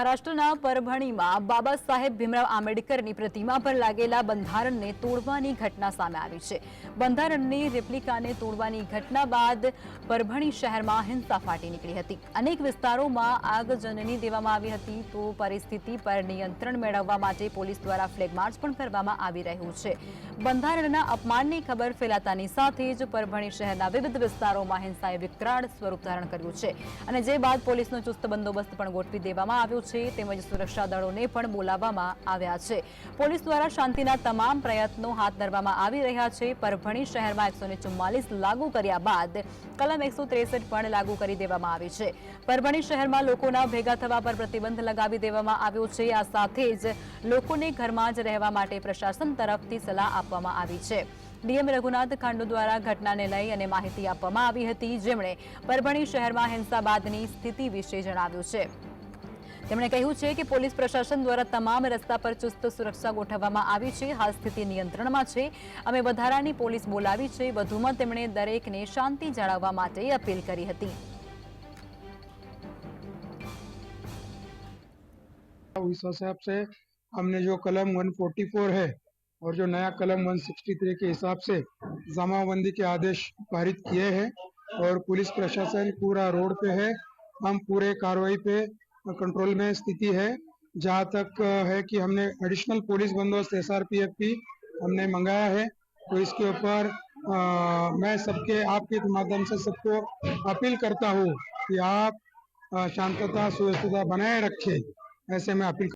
મહારાષ્ટ્રના પરભણીમાં બાબા સાહેબ ભીમરાવ આંબેડકરની પ્રતિમા પર લાગેલા બંધારણને તોડવાની ઘટના સામે આવી છે। બંધારણની રેપ્લિકાને તોડવાની ઘટના બાદ પરભણી શહેરમાં હિંસા ફાટી નીકળી હતી। અનેક વિસ્તારોમાં આગજનની દેવામાં આવી હતી તો પરિસ્થિતિ પર નિયંત્રણ મેળવવા માટે પોલીસ દ્વારા ફ્લેગ માર્ચ પણ કરવામાં આવી રહ્યું છે। બંધારણના અપમાનની ખબર ફેલાતાની સાથે જ પરભણી શહેરના વિવિધ વિસ્તારોમાં હિંસાએ વિકરાળ સ્વરૂપ ધારણ કર્યું છે અને જે બાદ પોલીસનો ચુસ્ત બંદોબસ્ત પણ ગોઠવી દેવામાં આવ્યો છે તેમજ સુરક્ષા દળોને પણ બોલાવવામાં આવ્યા છે। પોલીસ દ્વારા શાંતિના તમામ પ્રયત્નો હાથ ધરવામાં આવી રહ્યા છે। પરભણી શહેરમાં 144 લાગુ કર્યા બાદ કલમ 163 પણ લાગુ કરી દેવામાં આવી છે। પરભણી શહેરમાં લોકોના ભેગા થવા પર પ્રતિબંધ લગાવી દેવામાં આવ્યો છે। આ સાથે જ લોકોને ઘરમાં જ રહેવા માટે પ્રશાસન તરફથી સલાહ આપવામાં આવી છે। ડીએમ રઘુનાથ ખાંડુ દ્વારા ઘટનાને લઈ અને માહિતી આપવામાં આવી હતી, જેમણે પરભણી શહેરમાં હિંસા બાદની સ્થિતિ વિશે જણાવ્યું છે। તેમણે કહ્યું છે કે પોલીસ પ્રશાસન દ્વારા તમામ રસ્તા પર ચુસ્ત સુરક્ષા ગોઠવવામાં આવી છે। હાલ સ્થિતિ નિયંત્રણમાં છે। અમે વધારાની પોલીસ બોલાવી છે। વધુમાં તેમણે દરેકને શાંતિ જાળવવા માટે અપીલ કરી હતી। इस हिसाब से हमने जो कलम 144 है और जो नया कलम 163 के हिसाब से जमाबंदी के आदेश पारित किए हैं और पुलिस प्रशासन पूरा रोड पे है। हम पूरे कार्रवाई पे कंट्रोल में स्थिति है। जहाँ तक है कि हमने एडिशनल पुलिस बंदोबस्त SRPF भी हमने मंगाया है। तो इसके ऊपर मैं सबके आपके माध्यम से सबको अपील करता हूँ कि आप शांतता सुव्यवस्था बनाए रखें। ऐसे मैं अपील